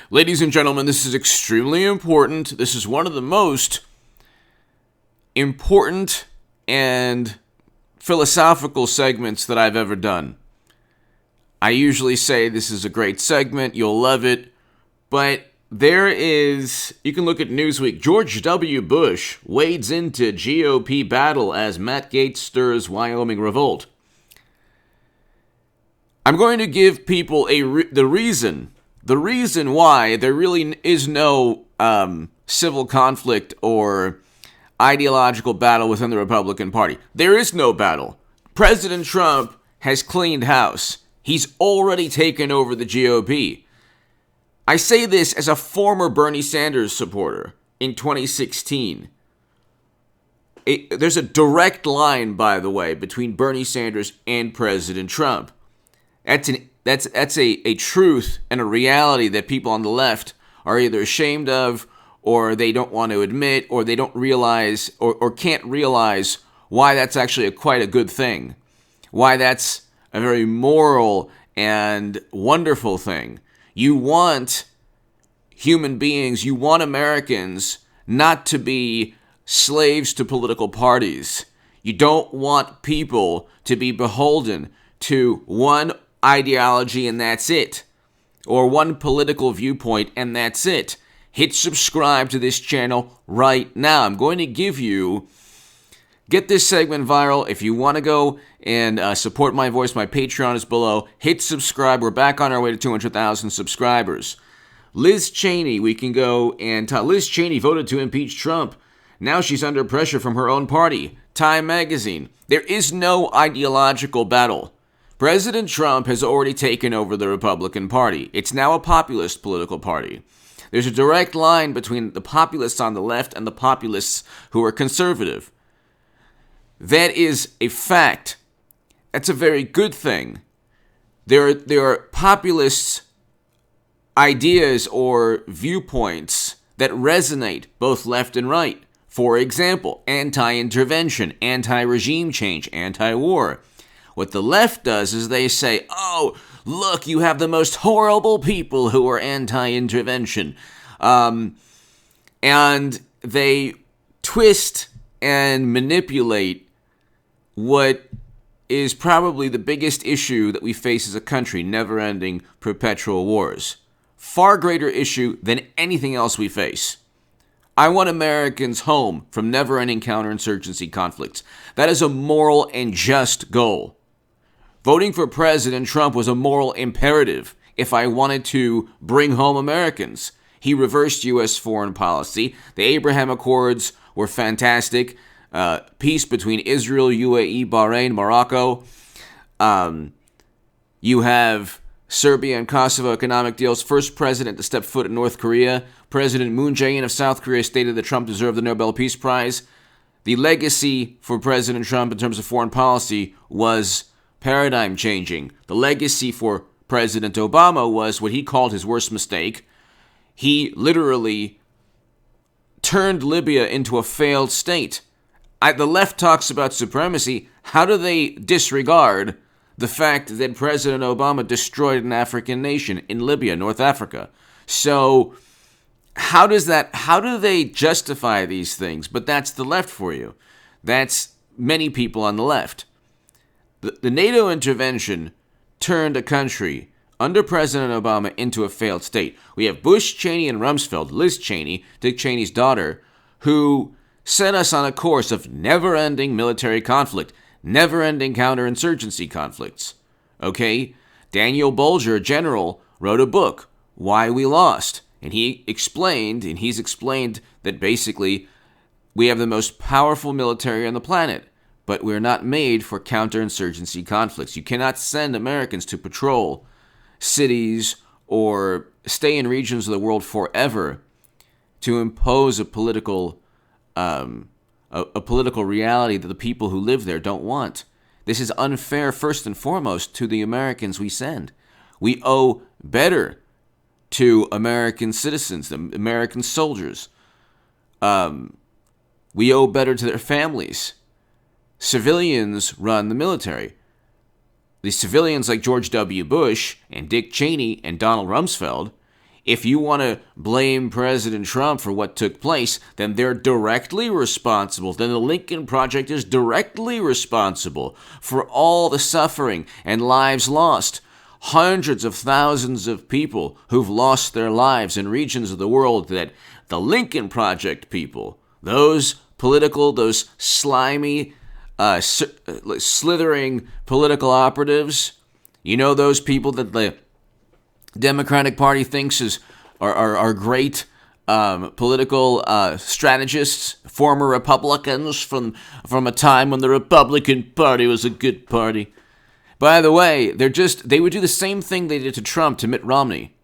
Ladies and gentlemen, this is extremely important. This is one of the most important and philosophical segments that I've ever done. I usually say this is a great segment, you'll love it, but you can look at Newsweek. George W. Bush wades into GOP battle as Matt Gaetz stirs Wyoming revolt. I'm going to give people the reason why there really is no civil conflict or ideological battle within the Republican Party. There is no battle. President Trump has cleaned house. He's already taken over the GOP. I say this as a former Bernie Sanders supporter in 2016. There's a direct line, by the way, between Bernie Sanders and President Trump. That's a truth and a reality that people on the left are either ashamed of, or they don't want to admit, or they don't realize, or can't realize why that's actually quite a good thing. Why that's a very moral and wonderful thing. You want human beings, you want Americans not to be slaves to political parties. You don't want people to be beholden to one ideology and that's it, or one political viewpoint and that's it. Hit subscribe to this channel right now. I'm going to get this segment viral. If you want to go and support my voice, my Patreon is below. Hit subscribe. We're back on our way to 200,000 subscribers. Liz Cheney, Liz Cheney voted to impeach Trump. Now she's under pressure from her own party. Time magazine. There is no ideological battle. President Trump has already taken over the Republican Party. It's now a populist political party. There's a direct line between the populists on the left and the populists who are conservative. That is a fact. That's a very good thing. There are populist ideas or viewpoints that resonate both left and right. For example, anti-intervention, anti-regime change, anti-war. What the left does is they say, oh, look, you have the most horrible people who are anti-intervention. And they twist and manipulate what is probably the biggest issue that we face as a country, never-ending perpetual wars. Far greater issue than anything else we face. I want Americans home from never-ending counterinsurgency conflicts. That is a moral and just goal. Voting for President Trump was a moral imperative if I wanted to bring home Americans. He reversed U.S. foreign policy. The Abraham Accords were fantastic. Peace between Israel, UAE, Bahrain, Morocco. You have Serbia and Kosovo economic deals. First president to step foot in North Korea. President Moon Jae-in of South Korea stated that Trump deserved the Nobel Peace Prize. The legacy for President Trump in terms of foreign policy was paradigm changing. The legacy for President Obama was what he called his worst mistake. He literally turned Libya into a failed state. The left talks about supremacy. How do they disregard the fact that President Obama destroyed an African nation in Libya, North Africa? So how do they justify these things? But that's the left for you. That's many people on the left. The NATO intervention turned a country under President Obama into a failed state. We have Bush, Cheney, and Rumsfeld, Liz Cheney, Dick Cheney's daughter, who set us on a course of never-ending military conflict, never-ending counterinsurgency conflicts. Okay? Daniel Bolger, a general, wrote a book, Why We Lost. And he's explained that basically we have the most powerful military on the planet, but we're not made for counterinsurgency conflicts. You cannot send Americans to patrol cities or stay in regions of the world forever to impose a political reality that the people who live there don't want. This is unfair, first and foremost, to the Americans we send. We owe better to American citizens, American soldiers. We owe better to their families. Civilians run the military. The civilians like George W. Bush and Dick Cheney and Donald Rumsfeld, if you want to blame President Trump for what took place, then they're directly responsible. Then the Lincoln Project is directly responsible for all the suffering and lives lost. Hundreds of thousands of people who've lost their lives in regions of the world that the Lincoln Project people, those slimy, slithering political operatives, those people that the Democratic Party thinks are great political strategists, former Republicans from a time when the Republican Party was a good party. By the way, they would do the same thing they did to Trump to Mitt Romney.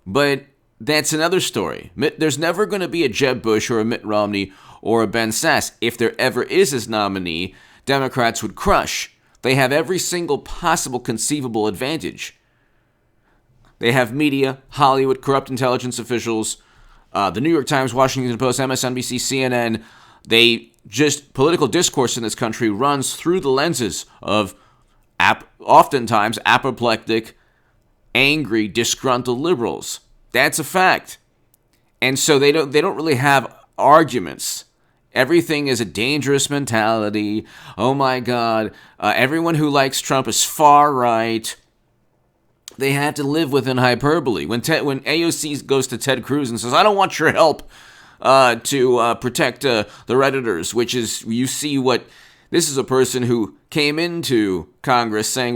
But that's another story. There's never going to be a Jeb Bush or a Mitt Romney or a Ben Sasse. If there ever is his nominee, Democrats would crush. They have every single possible conceivable advantage. They have media, Hollywood, corrupt intelligence officials, the New York Times, Washington Post, MSNBC, CNN. Political discourse in this country runs through the lenses of oftentimes apoplectic, angry, disgruntled liberals. That's a fact. And so they don't really have arguments. Everything is a dangerous mentality. Oh my God. Everyone who likes Trump is far right. They had to live within hyperbole. When AOC goes to Ted Cruz and says, I don't want your help to protect the Redditors, which is, you see what, this is a person who came into Congress saying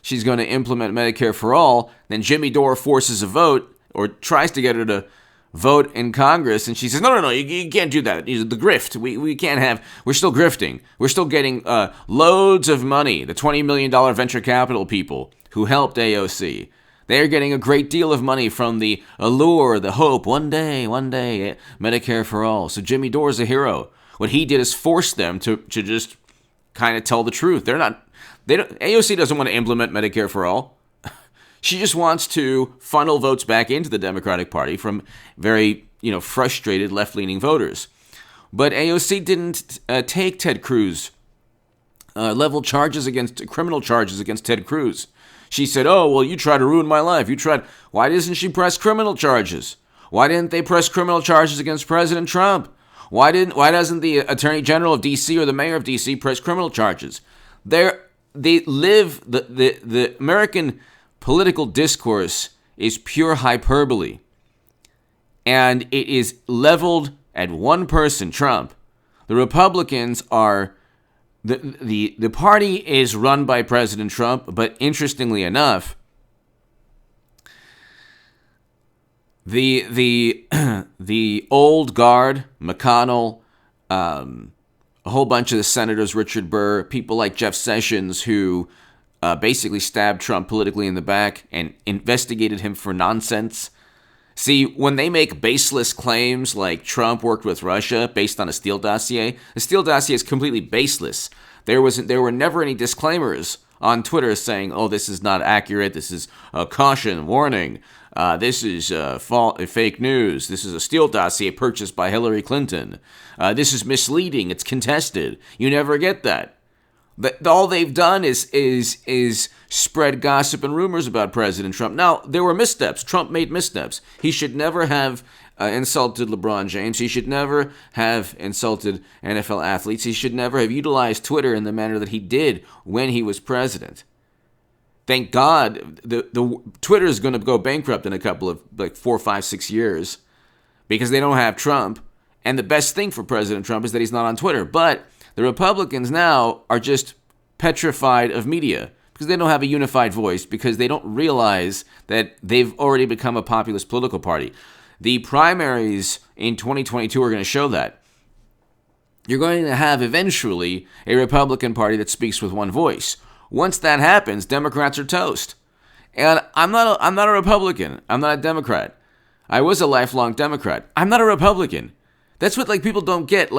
she's going to implement Medicare for all. Then Jimmy Dore forces a vote or tries to get her to vote in Congress. And she says, no, you can't do that. The grift. We can't have, we're still grifting. We're still getting loads of money. The $20 million venture capital people who helped AOC. They're getting a great deal of money from the allure, the hope, one day, Medicare for all. So Jimmy Dore's a hero. What he did is force them to just kind of tell the truth. AOC doesn't want to implement Medicare for all. She just wants to funnel votes back into the Democratic Party from very, frustrated left-leaning voters. But AOC didn't take Ted Cruz, level criminal charges against Ted Cruz. She said, oh, well, you tried to ruin my life. Why doesn't she press criminal charges? Why didn't they press criminal charges against President Trump? Why doesn't the Attorney General of D.C. or the Mayor of D.C. press criminal charges? The American political discourse is pure hyperbole. And it is leveled at one person, Trump. The Republicans are... The party is run by President Trump, but interestingly enough, the old guard, McConnell, a whole bunch of the senators, Richard Burr, people like Jeff Sessions, who basically stabbed Trump politically in the back and investigated him for nonsense. See, when they make baseless claims like Trump worked with Russia based on a Steele dossier, the Steele dossier is completely baseless. There were never any disclaimers on Twitter saying, oh, this is not accurate, this is a caution, warning, this is fake news, this is a Steele dossier purchased by Hillary Clinton, this is misleading, it's contested. You never get that. All they've done is spread gossip and rumors about President Trump. Now, there were missteps. Trump made missteps. He should never have insulted LeBron James. He should never have insulted NFL athletes. He should never have utilized Twitter in the manner that he did when he was president. Thank God, the Twitter is going to go bankrupt in a couple of 4, 5, 6 years because they don't have Trump. And the best thing for President Trump is that he's not on Twitter. But the Republicans now are just petrified of media because they don't have a unified voice, because they don't realize that they've already become a populist political party. The primaries in 2022 are going to show that. You're going to have eventually a Republican Party that speaks with one voice. Once that happens, Democrats are toast. And I'm not a Republican. I'm not a Democrat. I was a lifelong Democrat. I'm not a Republican. That's what people don't get.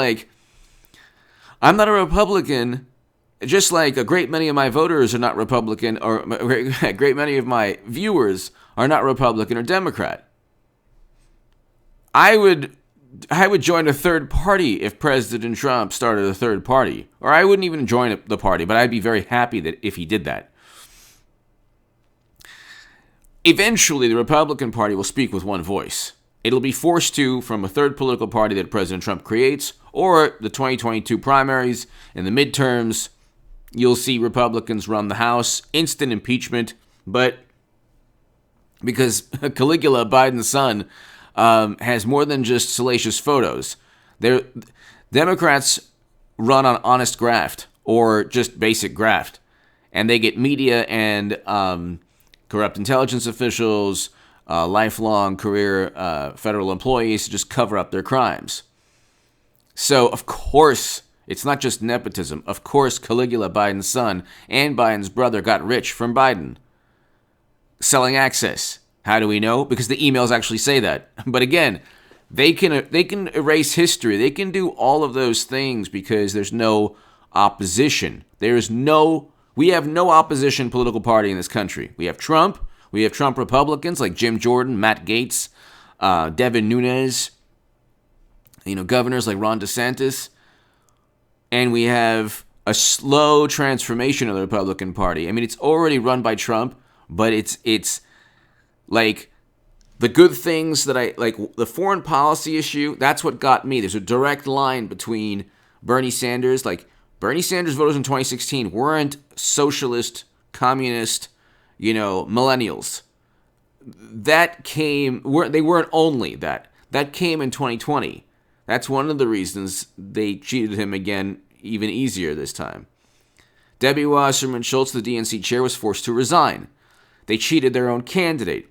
I'm not a Republican, just like a great many of my voters are not Republican, or a great many of my viewers are not Republican or Democrat. I would join a third party if President Trump started a third party. Or I wouldn't even join the party, but I'd be very happy that if he did that. Eventually, the Republican Party will speak with one voice. It'll be forced to from a third political party that President Trump creates, or the 2022 primaries and the midterms. You'll see Republicans run the House, instant impeachment, but because Caligula, Biden's son, has more than just salacious photos. Democrats run on honest graft, or just basic graft, and they get media and corrupt intelligence officials, lifelong career federal employees to just cover up their crimes. So, of course, it's not just nepotism. Of course, Caligula, Biden's son, and Biden's brother got rich from Biden. Selling access. How do we know? Because the emails actually say that. But again, they can erase history. They can do all of those things because there's no opposition. We have no opposition political party in this country. We have Trump. We have Trump Republicans like Jim Jordan, Matt Gaetz, Devin Nunes, governors like Ron DeSantis. And we have a slow transformation of the Republican Party. I mean, it's already run by Trump, but it's like the good things that the foreign policy issue, that's what got me. There's a direct line between Bernie Sanders, Bernie Sanders voters in 2016 weren't socialist, communist, millennials. They weren't only that. That came in 2020. That's one of the reasons they cheated him again, even easier this time. Debbie Wasserman Schultz, the DNC chair, was forced to resign. They cheated their own candidate.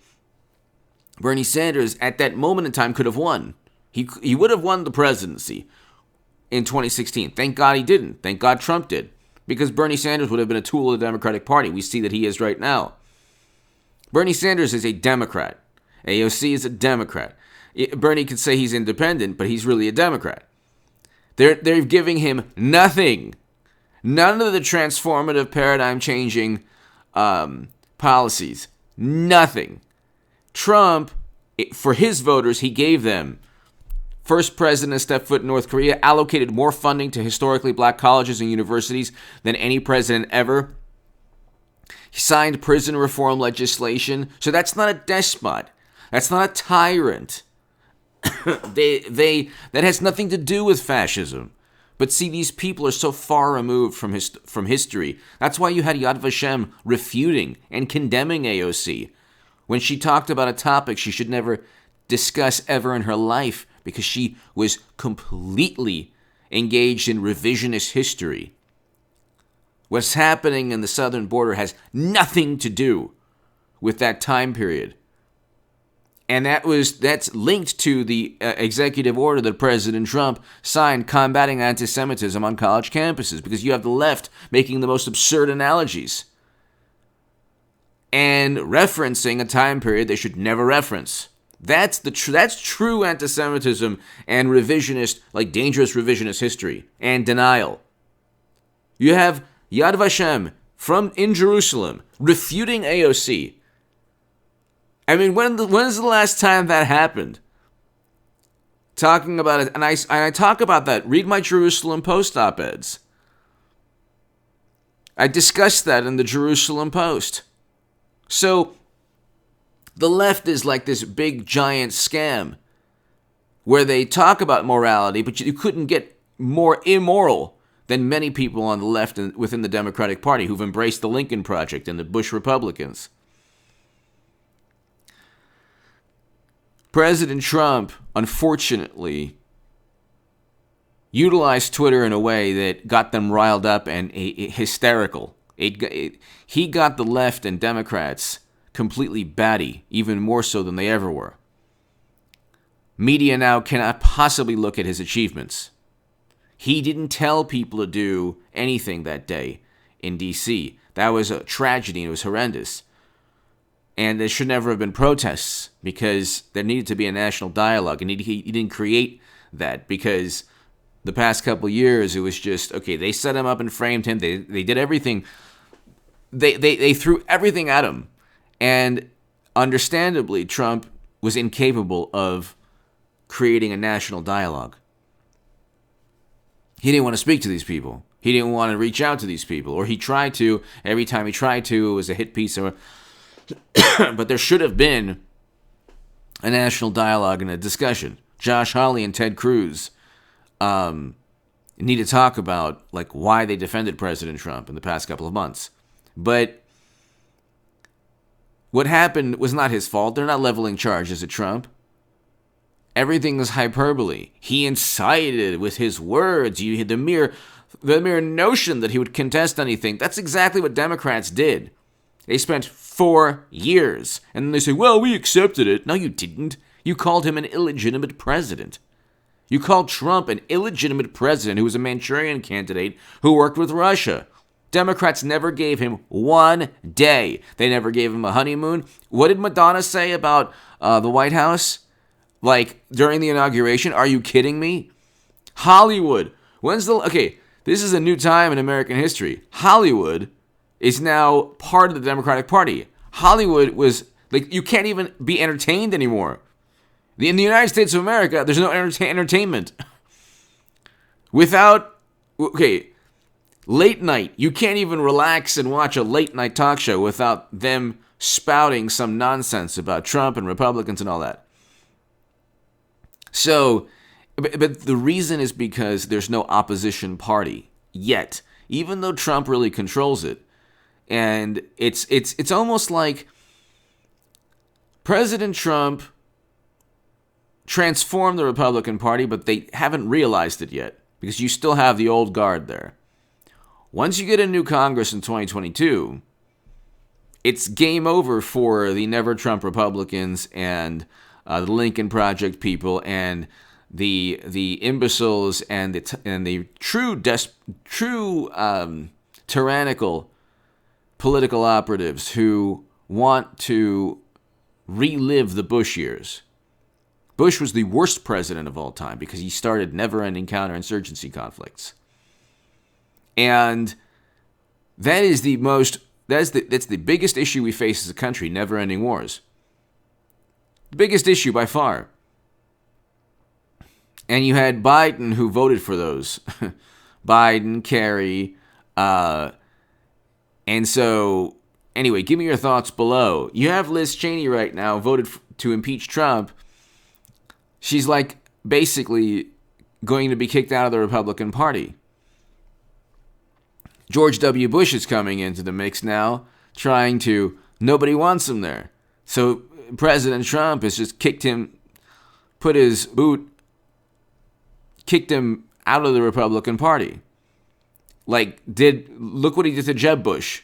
Bernie Sanders, at that moment in time, could have won. He would have won the presidency in 2016. Thank God he didn't. Thank God Trump did. Because Bernie Sanders would have been a tool of the Democratic Party. We see that he is right now. Bernie Sanders is a Democrat. AOC is a Democrat. Bernie could say he's independent, but he's really a Democrat. They're giving him nothing. None of the transformative, paradigm-changing policies. Nothing. Trump, for his voters, he gave them first president to step foot in North Korea, allocated more funding to historically black colleges and universities than any president ever. He signed prison reform legislation. So that's not a despot. That's not a tyrant. That has nothing to do with fascism. But see, these people are so far removed from history. That's why you had Yad Vashem refuting and condemning AOC when she talked about a topic she should never discuss ever in her life because she was completely engaged in revisionist history. What's happening in the southern border has nothing to do with that time period. And that's linked to the executive order that President Trump signed combating anti-Semitism on college campuses, because you have the left making the most absurd analogies and referencing a time period they should never reference. That's true anti-Semitism and revisionist, dangerous revisionist history and denial. You have Yad Vashem in Jerusalem refuting AOC. I mean, when is the last time that happened? Talking about it, and I talk about that. Read my Jerusalem Post op-eds. I discussed that in the Jerusalem Post. So, the left is like this big giant scam where they talk about morality, but you couldn't get more immoral than many people on the left and within the Democratic Party who've embraced the Lincoln Project and the Bush Republicans. President Trump, unfortunately, utilized Twitter in a way that got them riled up and hysterical. He got the left and Democrats completely batty, even more so than they ever were. Media now cannot possibly look at his achievements. He didn't tell people to do anything that day in D.C. That was a tragedy and it was horrendous. And there should never have been protests because there needed to be a national dialogue. And he didn't create that because the past couple years it was just, okay, they set him up and framed him. They did everything. They threw everything at him. And understandably, Trump was incapable of creating a national dialogue. He didn't want to speak to these people. He didn't want to reach out to these people. Or he tried to. Every time he tried to, it was a hit piece. But there should have been a national dialogue and a discussion. Josh Hawley and Ted Cruz need to talk about like why they defended President Trump in the past couple of months. But what happened was not his fault. They're not leveling charges at Trump. Everything was hyperbole. He incited with his words. You had the mere notion that he would contest anything. That's exactly what Democrats did. They spent 4 years. And then they say, well, we accepted it. No, you didn't. You called him an illegitimate president. You called Trump an illegitimate president who was a Manchurian candidate who worked with Russia. Democrats never gave him 1 day. They never gave him a honeymoon. What did Madonna say about the White House? Like, during the inauguration? Are you kidding me? Hollywood. Okay, this is a new time in American history. Hollywood is now part of the Democratic Party. Hollywood was, like, you can't even be entertained anymore. In the United States of America, there's no entertainment. Late night. You can't even relax and watch a late night talk show without them spouting some nonsense about Trump and Republicans and all that. So, but the reason is because there's no opposition party yet, even though Trump really controls it. And it's almost like President Trump transformed the Republican Party, but they haven't realized it yet because you still have the old guard there. Once you get a new Congress in 2022, it's game over for the Never Trump Republicans and the Lincoln Project people and the imbeciles and the true tyrannical political operatives who want to relive the Bush years. Bush was the worst president of all time because he started never-ending counterinsurgency conflicts. And that's the biggest issue we face as a country, never-ending wars. The biggest issue by far. And you had Biden who voted for those. Biden, Kerry, and so, anyway, give me your thoughts below. You have Liz Cheney right now voted to impeach Trump. She's like basically going to be kicked out of the Republican Party. George W. Bush is coming into the mix now, nobody wants him there. So President Trump has just kicked him out of the Republican Party. Look what he did to Jeb Bush.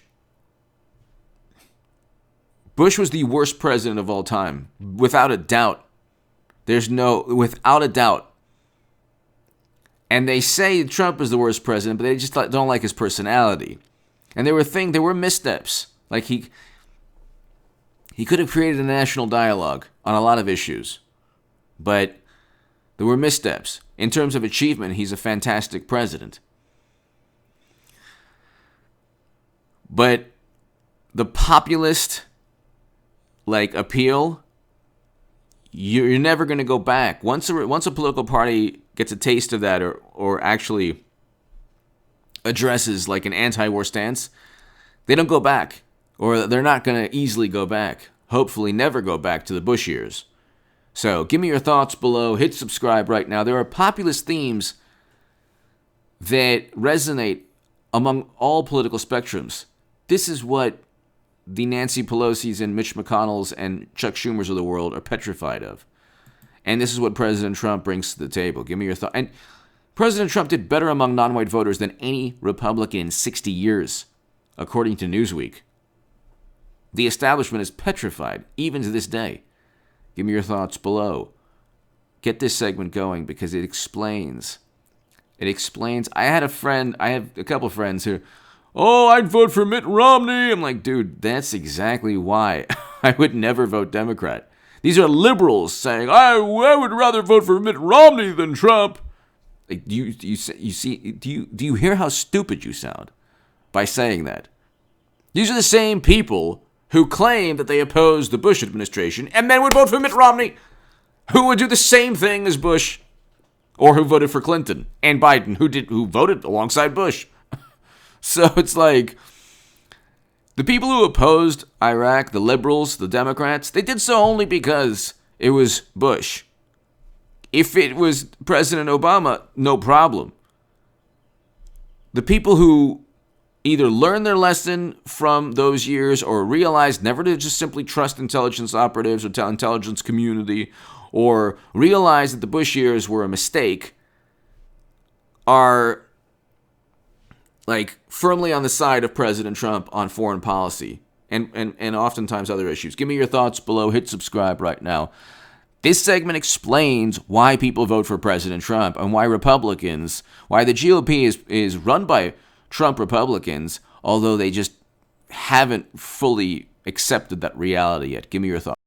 Bush was the worst president of all time, without a doubt. Without a doubt. And they say Trump is the worst president, but they just don't like his personality. And there were missteps. Like he could have created a national dialogue on a lot of issues, but there were missteps. In terms of achievement, he's a fantastic president. But the populist appeal, you're never going to go back. Once a political party gets a taste of that or actually addresses an anti-war stance, they don't go back. Or they're not going to easily go back. Hopefully never go back to the Bush years. So give me your thoughts below. Hit subscribe right now. There are populist themes that resonate among all political spectrums. This is what the Nancy Pelosi's and Mitch McConnell's and Chuck Schumer's of the world are petrified of. And this is what President Trump brings to the table. Give me your thought. And President Trump did better among non-white voters than any Republican in 60 years, according to Newsweek. The establishment is petrified, even to this day. Give me your thoughts below. Get this segment going because it explains. I have a couple friends who, I'd vote for Mitt Romney. I'm like, dude, that's exactly why I would never vote Democrat. These are liberals saying, I would rather vote for Mitt Romney than Trump. Do you hear how stupid you sound by saying that? These are the same people who claim that they oppose the Bush administration and then would vote for Mitt Romney, who would do the same thing as Bush, or who voted for Clinton and Biden, who voted alongside Bush. So it's like, The people who opposed Iraq, the liberals, the Democrats, they did so only because it was Bush. If it was President Obama, no problem. The people who either learned their lesson from those years or realized never to just simply trust intelligence operatives or intelligence community, or realized that the Bush years were a mistake, are like firmly on the side of President Trump on foreign policy and oftentimes other issues. Give me your thoughts below. Hit subscribe right now. This segment explains why people vote for President Trump and why the GOP is run by Trump Republicans, although they just haven't fully accepted that reality yet. Give me your thoughts.